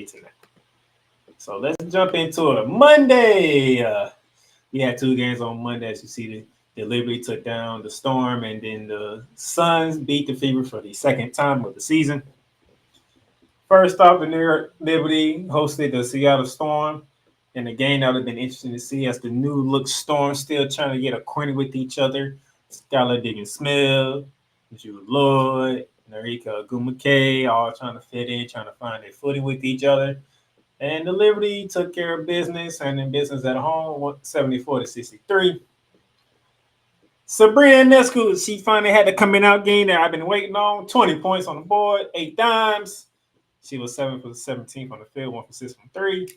tonight. So let's jump into it. Monday. We had two games on Monday. As you see, the Liberty took down the Storm, and then the Suns beat the Fever for the second time of the season. First off, the New York Liberty hosted the Seattle Storm. In a game that would have been interesting to see as the new look Storm still trying to get acquainted with each other. Skylar Diggins Smith, Jude Lloyd, Narika Gumake, all trying to fit in, trying to find their footing with each other. And the Liberty took care of business and in business at home, 74-63. Sabrina Nescu, she finally had the coming out game that I've been waiting on. 20 points on the board, 8 dimes. She was 7 for 17 from the field, 1 for 6 from 3.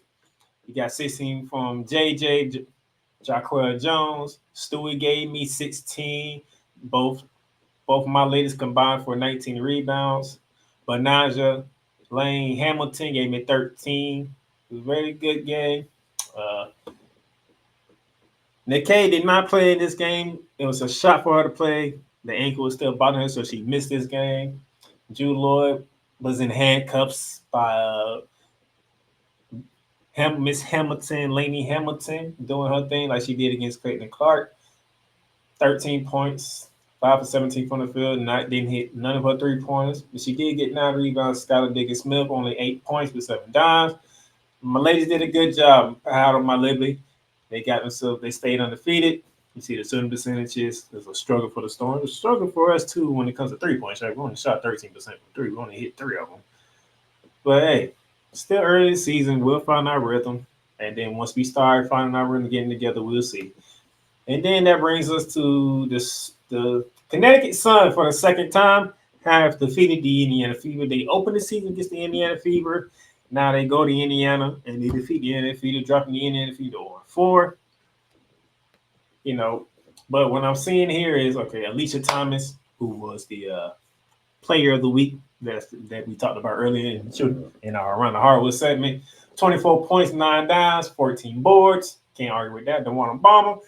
You got 16 from JJ, Jaquel Jones. Stewie gave me 16. Both of my ladies combined for 19 rebounds. Banaja Lane Hamilton gave me 13. It was a very good game. Nikkei did not play in this game. It was a shot for her to play. The ankle was still bothering her, so she missed this game. Jude Lloyd was in handcuffs by Miss Hamilton, Lainey Hamilton, doing her thing like she did against Clayton Clark. 13 points, 5 for 17 from the field, didn't hit none of her 3-pointers. But she did get 9 rebounds. Skylar Diggins Smith, only 8 points with 7 dimes. My ladies did a good job. Proud of my Liberty. They got themselves, they stayed undefeated. You see the shooting percentages. There's a struggle for the Storm. It's a struggle for us, too, when it comes to 3-point shot. We only shot 13% from 3. We only hit 3 of them. But, hey, still early in the season. We'll find our rhythm. And then once we start finding our rhythm getting together, we'll see. And then that brings us to the Connecticut Sun for the second time have defeated the Indiana Fever. They opened the season against the Indiana Fever. Now they go to Indiana and they defeat the Indiana Fever, dropping the Indiana Fever on 4. But what I'm seeing here is, okay, Alicia Thomas, who was the player of the week that we talked about earlier in our Around the Hardwood segment, 24 points, 9 dimes, 14 boards. Can't argue with that. DeWanna Bomber,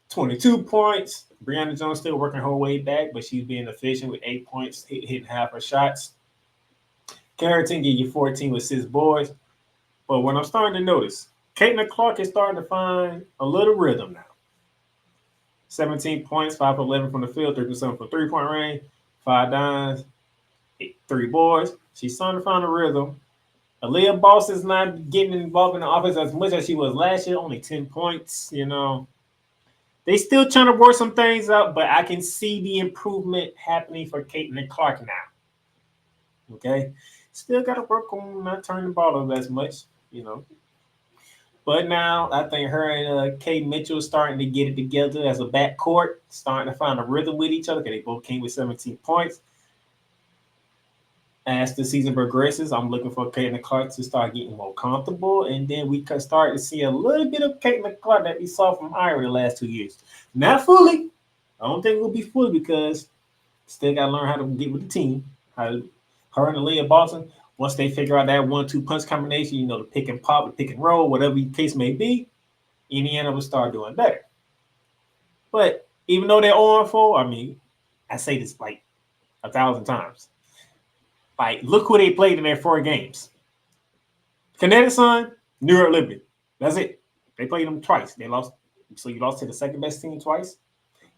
22 points. Brianna Jones still working her way back, but she's being efficient with 8 points, hitting half her shots. Carrington give you 14 with 6 boards. But what I'm starting to notice, Caitlin Clark is starting to find a little rhythm now. 17 points, 5 for 11 from the field, 3% from 3-point range, 5 dimes, 3 boards. She's starting to find a rhythm. Aaliyah Boss is not getting involved in the offense as much as she was last year, only 10 points, They still trying to work some things out, but I can see the improvement happening for Caitlin Clark now. Okay? Still got to work on not turning the ball over as much, But now I think her and Kate Mitchell starting to get it together as a backcourt, starting to find a rhythm with each other because they both came with 17 points. As the season progresses, I'm looking for Caitlin Clark to start getting more comfortable, and then we can start to see a little bit of Caitlin Clark that we saw from Iowa the last 2 years. Not fully. I don't think we'll be fully because still got to learn how to get with the team. Her and Aaliyah Boston, once they figure out that 1-2 punch combination, the pick and pop, the pick and roll, whatever the case may be, Indiana will start doing better. But even though they're 0-4, I say this like 1,000 times. Like, look who they played in their 4 games. Connecticut Sun, New York Liberty. That's it. They played them twice. They lost. So you lost to the second best team twice,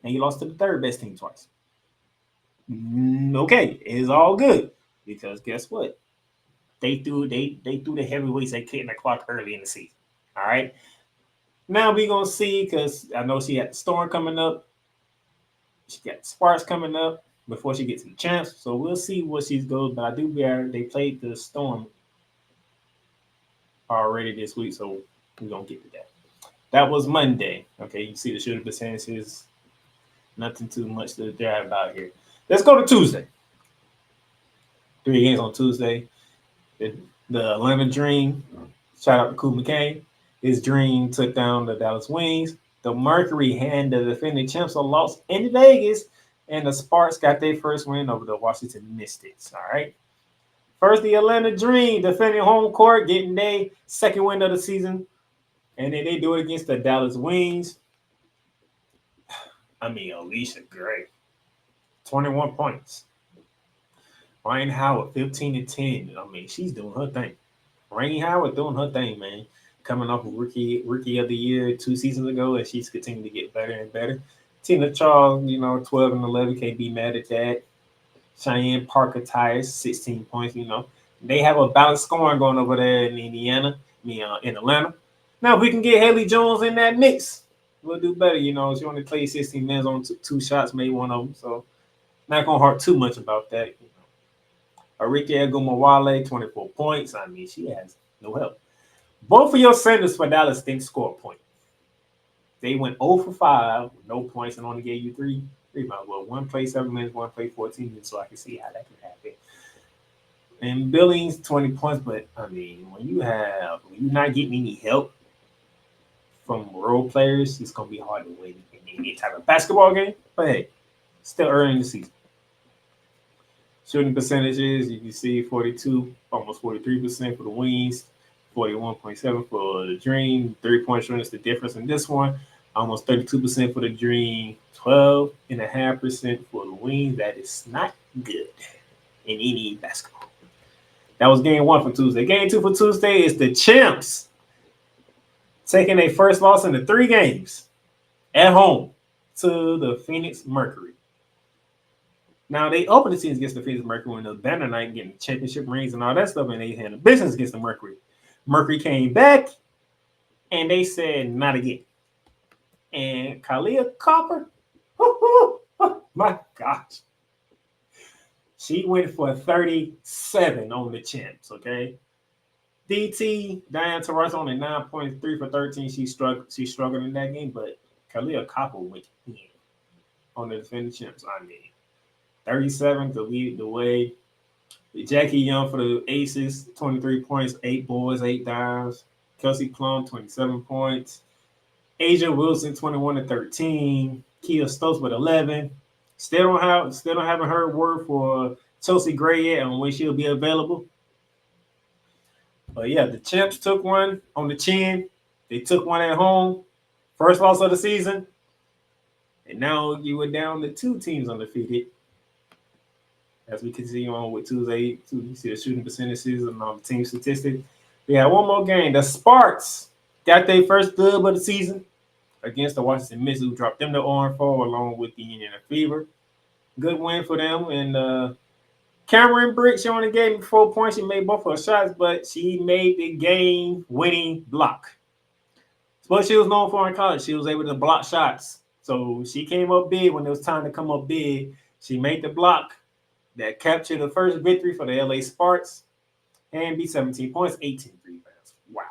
and you lost to the third best team twice. Okay, it's all good because guess what? They threw the heavyweights at Caitlin Clark early in the season. All right. Now we're gonna see because I know she had the Storm coming up. She got Sparks coming up before she gets to the champs. So we'll see what she goes. But I do bear they played the Storm already this week, so we're gonna get to that. That was Monday. Okay, you see the shooting percentages. Nothing too much to drive about here. Let's go to Tuesday. 3 games on Tuesday. The Atlanta Dream, shout out to Kool McCain. His Dream took down the Dallas Wings. The Mercury had the defending champs lost in Vegas, and the Sparks got their first win over the Washington Mystics. All right. First, the Atlanta Dream defending home court, getting their second win of the season, and then they do it against the Dallas Wings. Alicia Gray, 21 points. Ryan Howard, 15-10. She's doing her thing. Rainey Howard doing her thing, man. Coming off of rookie of the year 2 seasons ago, and she's continuing to get better and better. Tina Charles, 12 and 11, can't be mad at that. Cheyenne Parker Tyres, 16 points. They have a balanced scoring going over there in Indiana, in Atlanta. Now, if we can get Haley Jones in that mix, we'll do better. She only played 16 minutes on two shots, made one of them, so not gonna hurt too much about that. Arike Agumawale, 24 points. I mean, she has no help. Both of your centers for Dallas didn't score a point. They went 0 for 5 with no points and only gave you three rebounds. Well, one played 7 minutes, one played 14 minutes, so I can see how that can happen. And Billings, 20 points, but I mean, when you're not getting any help from role players, it's gonna be hard to win in any type of basketball game. But hey, still early in the season. Shooting percentages, you can see 42, almost 43% for the Wings, 41.7 for the Dream. 3-point shooting is the difference in this one. Almost 32% for the Dream, 12.5% for the Wings. That is not good in any basketball. That was game 1 for Tuesday. Game 2 for Tuesday is the Champs taking their first loss in the 3 games at home to the Phoenix Mercury. Now, they opened the season against the Phoenix Mercury in the banner night, getting championship rings and all that stuff, and they had a business against the Mercury. Mercury came back, and they said, not again. And Kalia Copper, oh my gosh. She went for 37 on the Champs, okay? DT, Diane Taurasi, only 9.3 for 13. She struggled in that game, but Kalia Copper went in on the defending Champs. I mean, 37 to lead the way. Jackie Young for the Aces, 23 points, 8 boards, 8 dimes. Kelsey Plum, 27 points. Asia Wilson, 21 to 13. Kia Stokes with 11. Still haven't heard word for Chelsea Gray yet on when she'll be available. But yeah, the Champs took one on the chin. They took one at home. First loss of the season. And now you were down to 2 teams undefeated. As we continue on with Tuesday, you see the shooting percentages and all the team statistics. We have one more game. The Sparks got their first dub of the season against the Washington Mystics, who dropped them to 0-4 along with the Indiana Fever. Good win for them. And Cameron Brick, she only gave me 4 points. She made both her shots, but she made the game-winning block. It's what she was known for in college. She was able to block shots. So she came up big when it was time to come up big. She made the block that captured the first victory for the LA Sparks and beat 17 points, 18 rebounds. Wow.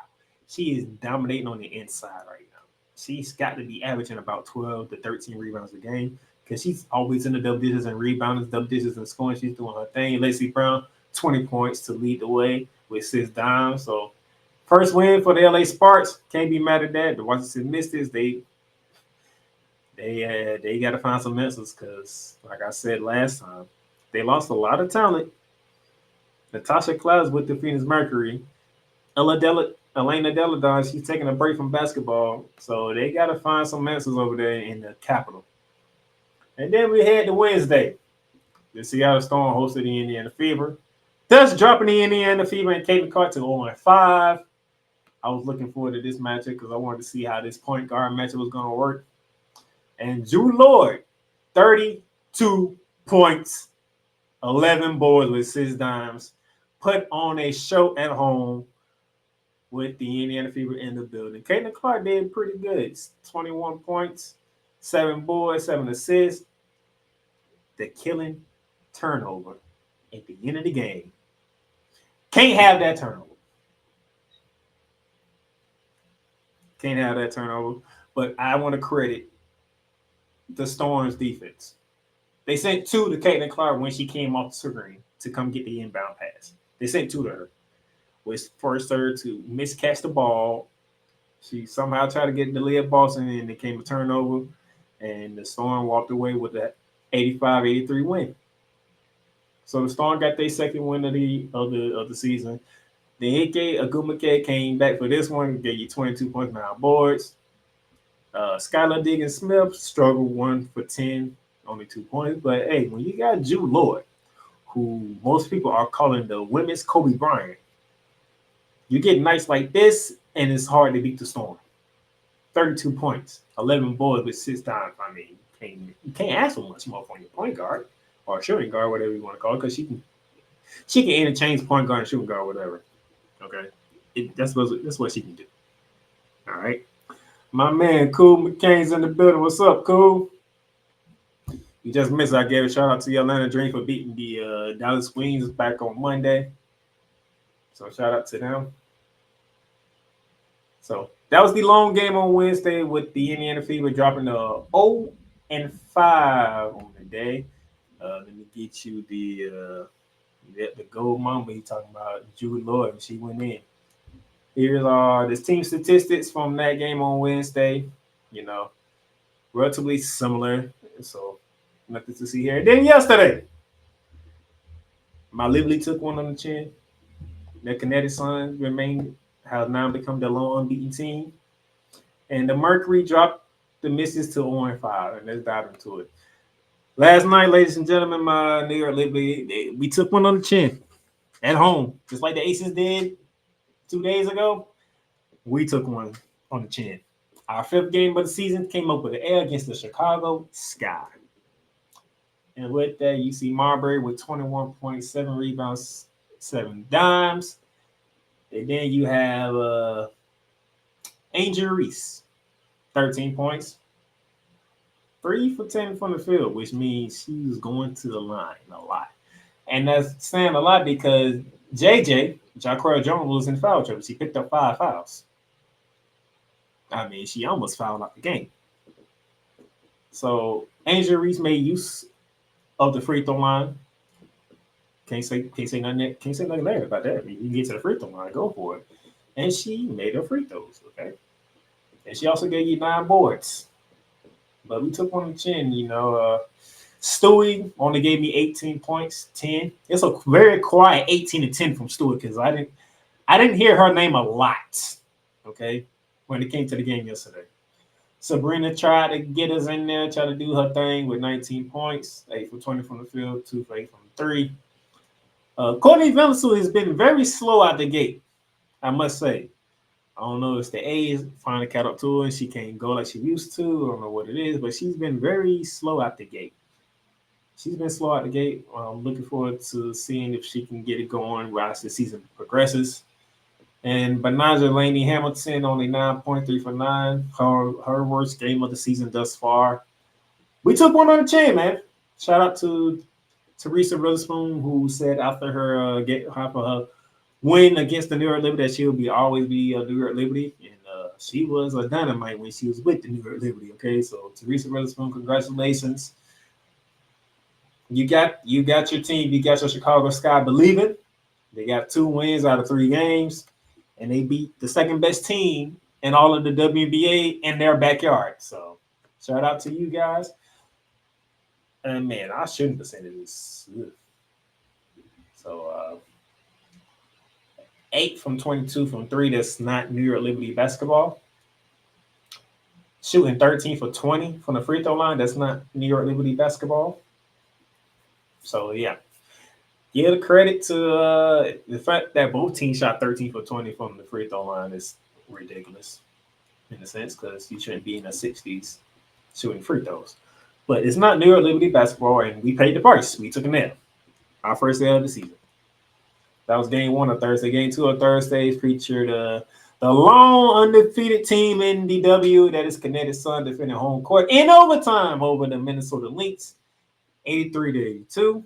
She is dominating on the inside right now. She's got to be averaging about 12 to 13 rebounds a game because she's always in the double digits and rebounding, double digits and scoring. She's doing her thing. Lacey Brown, 20 points to lead the way with 6 dimes. So first win for the LA Sparks. Can't be mad at that. The Washington Mystics, they got to find some answers because, like I said last time, they lost a lot of talent. Natasha Clouds with the Phoenix Mercury. Elena Deladon, she's taking a break from basketball. So they got to find some answers over there in the capital. And then we head to Wednesday. The Seattle Storm hosted the Indiana Fever. Thus dropping the Indiana Fever and Caitlin Clark to 0-5. I was looking forward to this matchup because I wanted to see how this point guard matchup was going to work. And Drew Lord, 32 points. 11 boards with 6 dimes, put on a show at home with the Indiana Fever in the building. Caitlin Clark did pretty good. 21 points, 7 boards, 7 assists. The killing turnover at the end of the game. Can't have that turnover. Can't have that turnover. But I want to credit the Storm's defense. They sent 2 to Caitlin Clark when she came off the screen to come get the inbound pass. They sent 2 to her, which forced her to miscatch the ball. She somehow tried to get the lead Boston, and it came a turnover, and the Storm walked away with that 85-83 win. So the Storm got their second win of the season. The Ike Agumake came back for this one, gave you 22 points, 9 boards. Skylar Diggins Smith struggled 1 for 10. Only 2 points, but hey, when you got Drew Lord, who most people are calling the women's Kobe Bryant, You get nights like this, and it's hard to beat the Storm. 32 points, 11 boards with 6 times. I mean, you can't ask for much more from your point guard or shooting guard, whatever you want to call it, because she can interchange point guard and shooting guard, whatever. Okay, that's what she can do. All right, my man, Cool McCain's in the building. What's up, Cool? You just missed. I gave a shout out to the Atlanta Dream for beating the Dallas Queens back on Monday. So shout out to them. So that was the long game on Wednesday with the Indiana Fever dropping the 0-5 on the day. Let me get you the gold mamba he talking about, Julie Lloyd. She went in. Here's the team statistics from that game on Wednesday. You know, relatively similar. So nothing to see here. Then yesterday, my Liberty took one on the chin. The Kinetic Suns have now become the lone unbeaten team. And the Mercury dropped the misses to 0-5. And let's dive into it. Last night, ladies and gentlemen, my New York Liberty, we took one on the chin at home, just like the Aces did 2 days ago. We took one on the chin. Our 5th game of the season came up with an L against the Chicago Sky. And with that, you see Marbury with 21.7 rebounds, 7 dimes. And then you have Angel Reese, 13 points, 3 for 10 from the field, which means she was going to the line a lot. And that's saying a lot because Jaquel Jones, was in foul trouble. She picked up 5 fouls. I mean, she almost fouled out the game. So Angel Reese made use of the free throw line. Can't say nothing there about that. You can get to the free throw line, go for it. And she made her free throws, okay? And she also gave you 9 boards. But we took one on the chin, you know. Stewie only gave me 18 points, 10. It's a very quiet 18-10 from Stewie because I didn't hear her name a lot, okay, when it came to the game yesterday. Sabrina tried to get us in there, tried to do her thing with 19 points, 8 for 20 from the field, 2 for 8 from 3. Courtney Venasu has been very slow out the gate, I must say. I don't know if it's the A's finally caught up to her and she can't go like she used to. I don't know what it is, but she's been very slow out the gate. I'm looking forward to seeing if she can get it going as the season progresses. And Banaja Laney Hamilton, only 9.3 for 9. Her worst game of the season thus far. We took one on the chin, man. Shout out to Teresa Witherspoon, who said after her win against the New York Liberty that she will always be a New York Liberty. And she was a dynamite when she was with the New York Liberty. Okay, so Teresa Witherspoon, congratulations. You got your team. You got your Chicago Sky believing. They got 2 wins out of 3 games, and they beat the second best team in all of the WNBA in their backyard. So shout out to you guys. And man, our shooting percentage is so 8 from 22 from 3. That's not New York Liberty basketball. Shooting 13 for 20 from the free throw line. That's not New York Liberty basketball. So yeah, give the credit to the fact that both teams shot 13 for 20 from the free throw line is ridiculous in a sense because you shouldn't be in the 60s shooting free throws. But it's not New York Liberty basketball, and we paid the price. We took a L. Our first L of the season. That was game 1 of Thursday. Game 2 of Thursday featured the lone undefeated team in the W, that is Kinetic Sun, defending home court in overtime over the Minnesota Lynx, 83-82.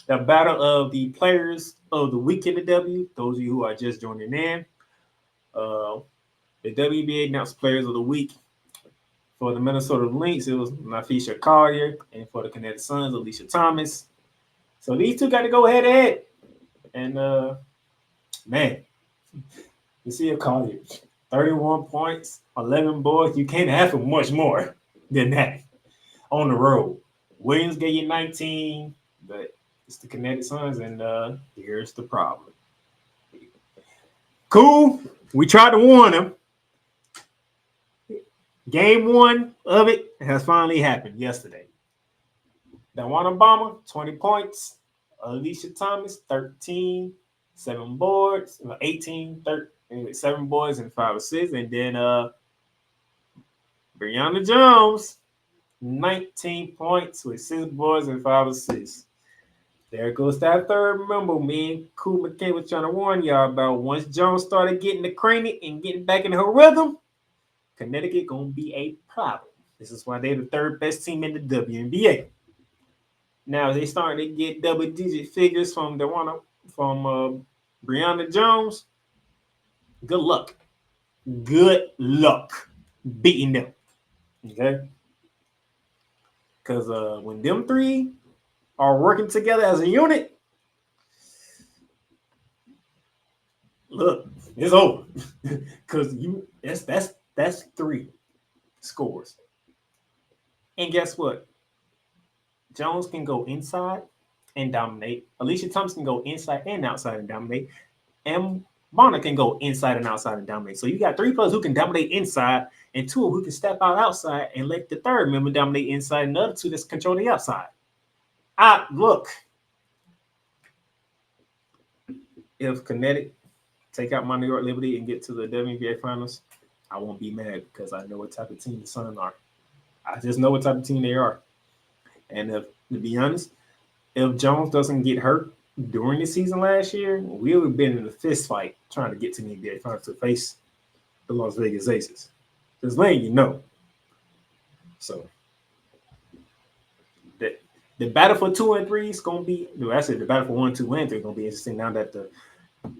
The battle of the players of the week in the W. Those of you who are just joining in, the WNBA announced players of the week. For the Minnesota Lynx, it was Nafisha Collier, and for the Kinetic Suns, Alicia Thomas. So these two got to go head-to-head. And, man, you see a Collier, 31 points, 11 boards. You can't ask for much more than that on the road. Williams gave you 19, but it's the Kinetic Suns, and here's the problem. Cool. We tried to warn them. Game 1 of it has finally happened yesterday. Dawana Obama, 20 points. Alicia Thomas, 13. 7 boards, 18, 13, anyway, 7 boards and 5 assists. And then Brianna Jones, 19 points with 6 boards and 5 assists. There goes that third member. Me and Cool McKay was trying to warn y'all about once Jones started getting the cranny and getting back in her rhythm, Connecticut gonna be a problem. This is why they're the third best team in the WNBA. Now they starting to get double-digit figures from Brianna Jones. Good luck. Good luck beating them. Okay? Because when them three are working together as a unit, look, it's over. Because that's 3 scores. And guess what? Jones can go inside and dominate. Alicia Thompson can go inside and outside and dominate. And Bonner can go inside and outside and dominate. So you got 3 players who can dominate inside and 2 who can step out outside and let the third member dominate inside and the other 2 that's control the outside. Look, if Connecticut take out my New York Liberty and get to the WNBA Finals, I won't be mad because I know what type of team the Suns are. I just know what type of team they are. And to be honest, if Jones doesn't get hurt during the season last year, we would have been in a fist fight trying to get to the NBA Finals to face the Las Vegas Aces. Just letting you know. So the battle for 2 and 3 is going to be, actually the battle for 1, 2, and 3 is going to be interesting now that the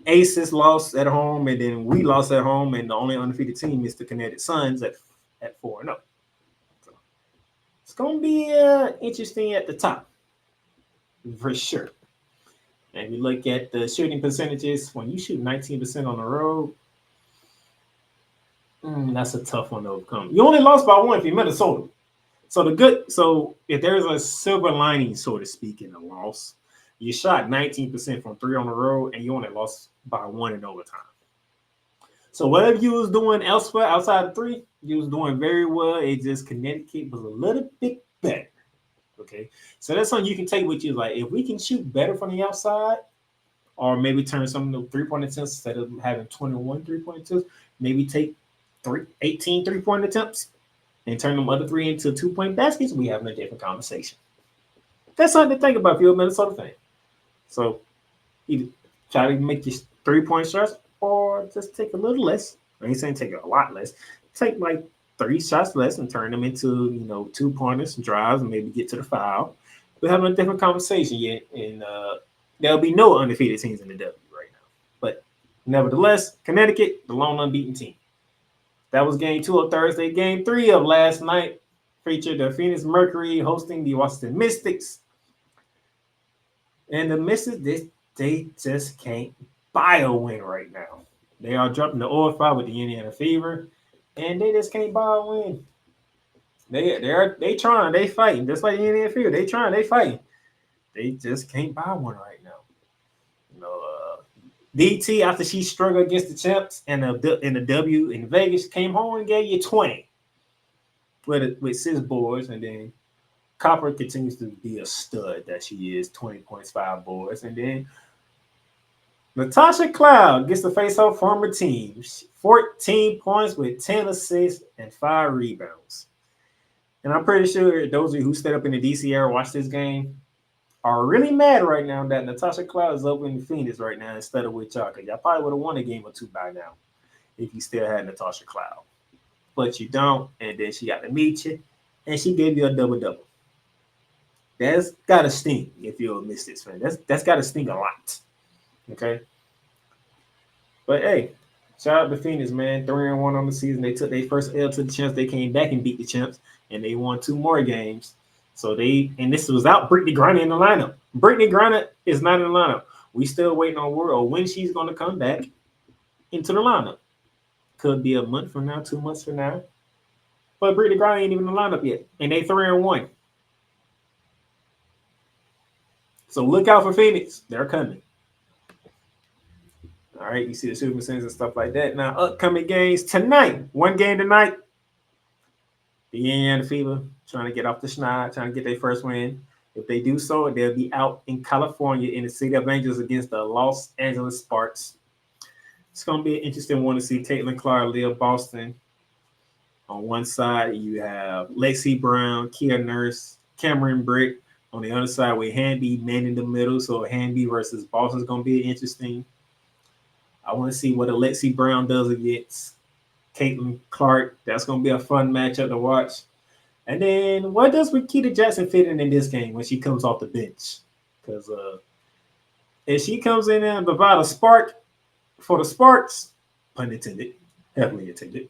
Aces lost at home and then we lost at home, and the only undefeated team is the Connecticut Suns at 4-0. So it's going to be interesting at the top for sure. And you look at the shooting percentages, when you shoot 19% on the road, that's a tough one to overcome. You only lost by 1 if you Minnesota. So if there's a silver lining, so to speak, in the loss, you shot 19% from 3 on the road and you only lost by 1 in overtime. So whatever you was doing elsewhere outside of 3, you was doing very well. It just Connecticut was a little bit better. Okay, so that's something you can take with you. Like, if we can shoot better from the outside, or maybe turn some of the 3-point attempts instead of having 21 3-point attempts, maybe take 18 3-point attempts and turn them other 3 into 2-point baskets, we having a different conversation. That's something to think about if you're a Minnesota fan. So either try to make your 3-point shots or just take a little less. I ain't saying take a lot less. Take like 3 shots less and turn them into, 2-pointers, drives, and maybe get to the foul. We're having a different conversation yet, and there'll be no undefeated teams in the W right now. But nevertheless, Connecticut, the lone unbeaten team. That was game 2 of Thursday. Game 3 of last night featured the Phoenix Mercury hosting the Washington Mystics. And the Mystics, they just can't buy a win right now. They are dropping the oil fight with the Indiana Fever, and they just can't buy a win. They trying, they fighting, just like the Indiana Fever. They trying, they fighting. They just can't buy one right now. DT, after she struggled against the champs and in the W in Vegas, came home and gave you 20 with 6 boards, and then Copper continues to be a stud that she is, 20 points, 5 boards, and then Natasha Cloud gets to face her former team, 14 points with 10 assists and 5 rebounds. And I'm pretty sure those of you who stayed up in the DC area watched this game are really mad right now that Natasha Cloud is up in Phoenix right now instead of with y'all, because y'all probably would have won a game or 2 by now if you still had Natasha Cloud. But you don't, and then she got to meet you, and she gave you a double-double. That's got to sting if you're a Mystics fan. That's got to sting a lot. Okay? But, hey, shout out to Phoenix, man. 3-1 on the season. They took their first L to the champs. They came back and beat the champs, and they won 2 more games. So and this was without Brittany Griner in the lineup. Brittany Griner is not in the lineup. We still waiting on word on when she's going to come back into the lineup. Could be a month from now, 2 months from now. But Brittany Griner ain't even in the lineup yet. And they 3-1. So look out for Phoenix. They're coming. All right, you see the shooting percentages and stuff like that. Now, upcoming games tonight. 1 game tonight. The Indiana Fever trying to get off the schneid, trying to get their first win. If they do so, they'll be out in California in the City of Angels against the Los Angeles Sparks. It's going to be an interesting one to see Caitlin Clark, Leah Boston. On one side, you have Lexi Brown, Kia Nurse, Cameron Brick. On the other side, with Hanby man in the middle. So Hanby versus Boston is going to be interesting. I want to see what Lexi Brown does against Caitlin Clark. That's going to be a fun matchup to watch. And then what does Rakita Jackson fit in this game when she comes off the bench? Because if she comes in and provide a spark for the Sparks, pun intended, heavily intended,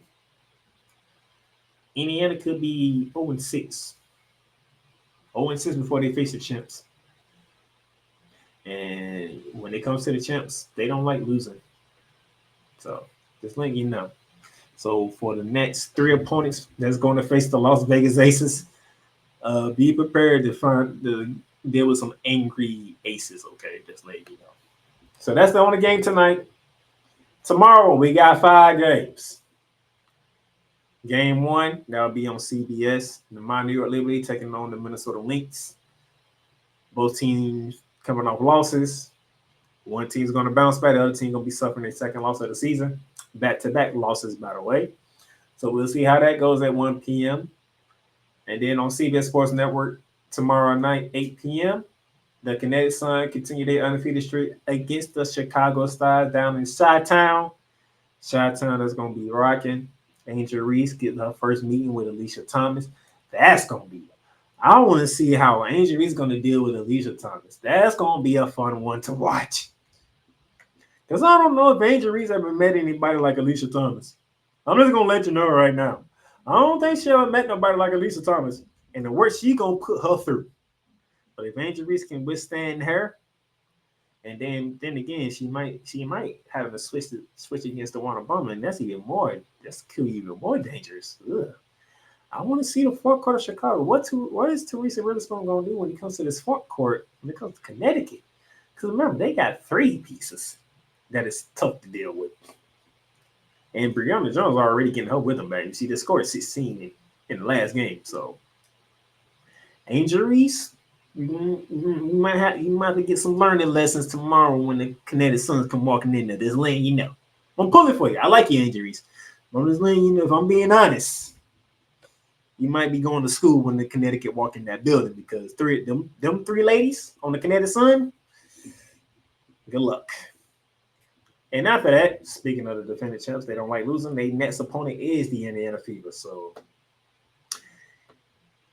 Indiana could be 0-6. 0-6 before they face the champs. And when it comes to the champs, they don't like losing. So just letting you know. So for the next 3 opponents that's going to face the Las Vegas Aces, be prepared to deal with some angry aces, okay? Just letting you know. So that's the only game tonight. Tomorrow we got 5 games. Game 1, that'll be on CBS. The New York Liberty taking on the Minnesota Lynx. Both teams coming off losses. One team's going to bounce back. The other team going to be suffering their second loss of the season. Back-to-back losses, by the way. So we'll see how that goes at 1 p.m. And then on CBS Sports Network tomorrow night, 8 p.m., the Kinetic Sun continue their undefeated streak against the Chicago Stars down in Chi-Town. Chi-Town is going to be rocking. Angel Reese getting her first meeting with Alicia Thomas. That's going to be. I want to see how Angel Reese is going to deal with Alicia Thomas. That's going to be a fun one to watch. Because I don't know if Angel Reese ever met anybody like Alicia Thomas. I'm just going to let you know right now. I don't think she ever met nobody like Alicia Thomas. And the work she going to put her through. But if Angel Reese can withstand her, and then again, she might have a switch against the Warner Bummer, and that's even more dangerous. Ugh. I want to see the front court of Chicago. What is Teresa Witherspoon going to do when it comes to this front court, when it comes to Connecticut? Because remember, they got 3 pieces that is tough to deal with. And Brianna Jones already getting her rhythm back. You see, they scored 16 in the last game. So, Angel Reese, you might have to get some learning lessons tomorrow when the Connecticut Suns come walking in there. Just letting you know. I'm pulling for you. I like you, Angel Reese. I'm just letting you know, if I'm being honest, you might be going to school when the Connecticut walk in that building because them 3 ladies on the Connecticut Sun, good luck. And after that, speaking of the defending champs, they don't like losing. Their next opponent is the Indiana Fever. So,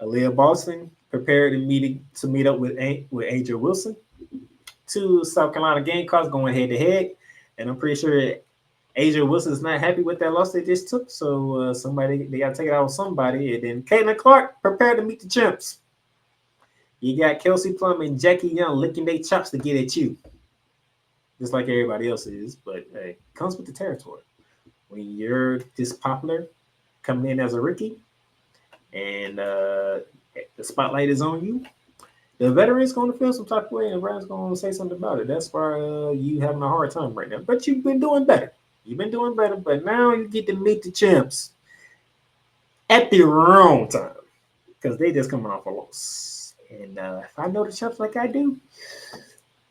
Aaliyah Boston prepared to meet up with Angel Wilson. 2 South Carolina Gamecocks going head-to-head. And I'm pretty sure Angel Wilson is not happy with that loss they just took. So, they got to take it out on somebody. And then Caitlin Clark prepared to meet the champs. You got Kelsey Plum and Jackie Young licking their chops to get at you. Just like everybody else is, but hey, it comes with the territory. When you're this popular, coming in as a rookie, and the spotlight is on you, the veteran's going to feel some type of way, and the veteran's going to say something about it. That's why you having a hard time right now. But you've been doing better. But now you get to meet the champs at the wrong time because they just coming off a loss. And if I know the champs like I do,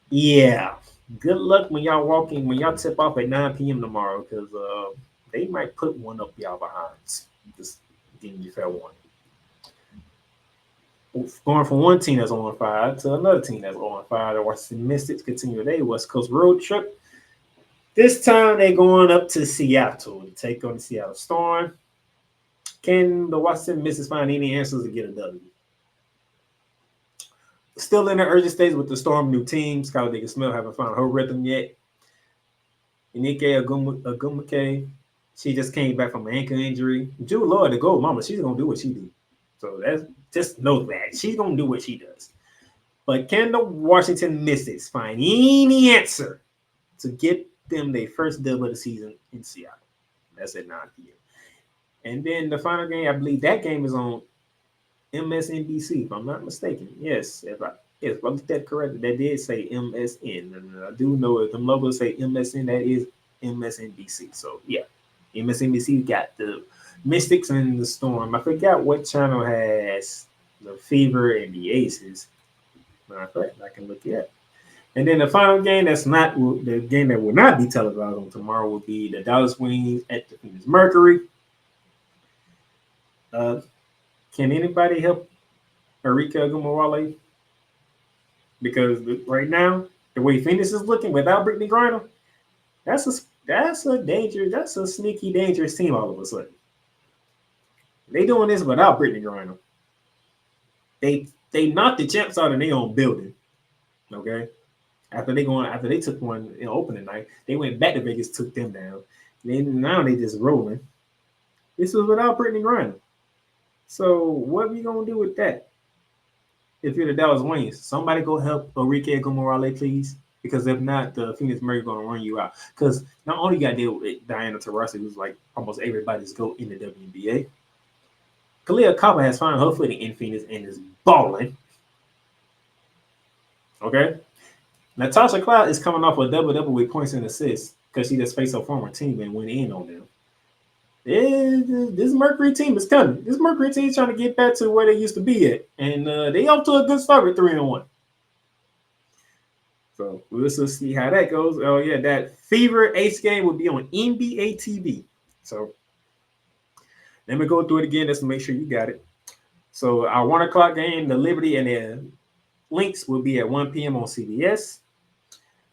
yeah. Good luck when y'all tip off at 9 p.m. tomorrow because they might put one up y'all behinds. Just giving you fair warning. Going from one team that's 0-5 to another team that's 0-5, the Washington Mystics continue their West Coast road trip. This time they're going up to Seattle to take on the Seattle Storm. Can the Washington Mystics find any answers to get a W? Still in the early stage with the Storm new team. Skylar Diggins-Smith haven't found her rhythm yet. Enike Agumake, she just came back from an ankle injury. Jude Lloyd, the gold mama, she's going to do what she do. So that's just know that. She's going to do what she does. But can the Washington Mystics find any answer to get them their first dub of the season in Seattle? That's at 9 p.m. And then the final game, I believe that game is on MSNBC, if I'm not mistaken. Yes, if I looked at correctly, that did say MSN. And I do know if the logos say MSN, that is MSNBC. So, yeah, MSNBC got the Mystics and the Storm. I forgot what channel has the Fever and the Aces. Matter of fact, I can look it up. And then the final game that's not the game that will not be televised on tomorrow will be the Dallas Wings at the Phoenix Mercury. Uh, can anybody help Erika Gumawale? Because right now, the way Phoenix is looking without Brittany Griner, that's a sneaky dangerous team all of a sudden. They doing this without Brittany Griner. They knocked the champs out in their own building. Okay. After they took one in opening night, they went back to Vegas, took them down. Now they just rolling. This was without Brittany Griner. So what are we gonna do with that? If you're the Dallas Wings, somebody go help Enrique Gomorrale, please. Because if not, the Phoenix Mercury gonna run you out. Because not only you got to deal with Diana Taurasi, who's like almost everybody's GOAT in the WNBA. Kalia Copper has found her footing in Phoenix and is balling. Okay. Natasha Cloud is coming off a double with points and assists because she just faced her former team and went in on them. This Mercury team is coming. This Mercury team is trying to get back to where they used to be at, and they up to a good start with 3-1. So we'll see how that goes. Oh yeah, that Fever Ace game will be on NBA TV. So let me go through it again just to make sure you got it. So our 1:00 game, the Liberty and the Lynx will be at 1 p.m. on CBS.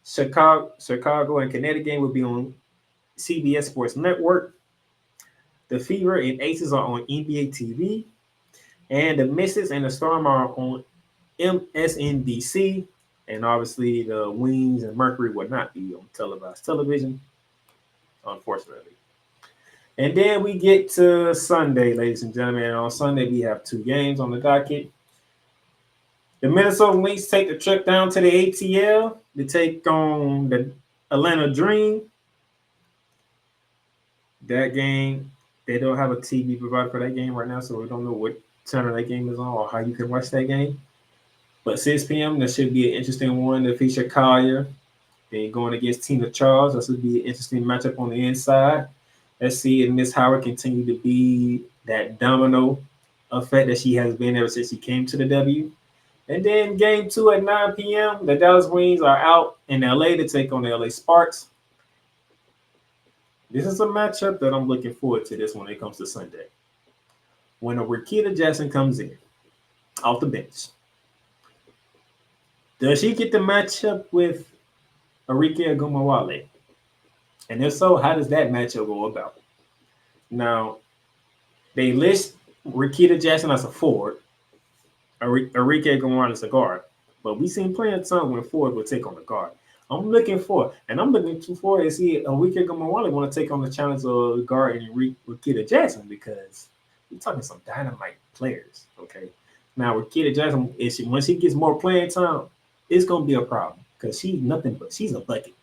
Chicago and Connecticut game will be on CBS Sports Network. The Fever and Aces are on NBA TV. And the Mystics and the Storm are on MSNBC. And obviously, the Wings and Mercury will not be on televised television, unfortunately. And then we get to Sunday, ladies and gentlemen. And on Sunday, we have 2 games on the docket. The Minnesota Lynx take the trip down to the ATL to take on the Atlanta Dream. That game, they don't have a TV provider for that game right now, so we don't know what channel that game is on or how you can watch that game. But 6 p.m., that should be an interesting one to feature Collier. Then going against Tina Charles, that should be an interesting matchup on the inside. Let's see if Miss Howard continue to be that domino effect that she has been ever since she came to the W. And then game 2 at 9 p.m., the Dallas Wings are out in LA to take on the LA Sparks. This is a matchup that I'm looking forward to this when it comes to Sunday. When a Rakita Jackson comes in off the bench, does she get the matchup with Arike Agumawale? And if so, how does that matchup go about? Now, they list Rakita Jackson as a forward, Arike Agumawale as a guard, but we've seen plenty of times when forward will take on the guard. I'm looking for to see Enrique Gomorrale want to take on the challenge of guard and Rakita Jackson because we're talking some dynamite players. Okay, now Rakita Jackson, when she gets more playing time, it's gonna be a problem because she's nothing but she's a bucket.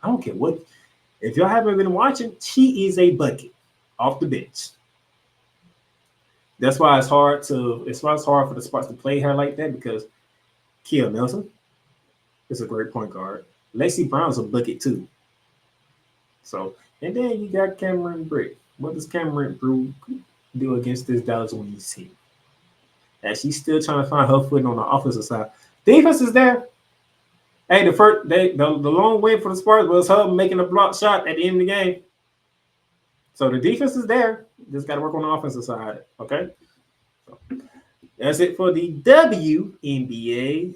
I don't care what. If y'all haven't been watching, she is a bucket off the bench. That's why it's hard for the Sparks to play her like that because Kia Nelson is a great point guard. Lacey Brown's a bucket too. So, and then you got Cameron Brick. What does Cameron Brick do against this Dallas Wings team? And she's still trying to find her footing on the offensive side. Defense is there. Hey, the long win for the Sparks was her making a block shot at the end of the game. So the defense is there. Just got to work on the offensive side. Okay. So that's it for the WNBA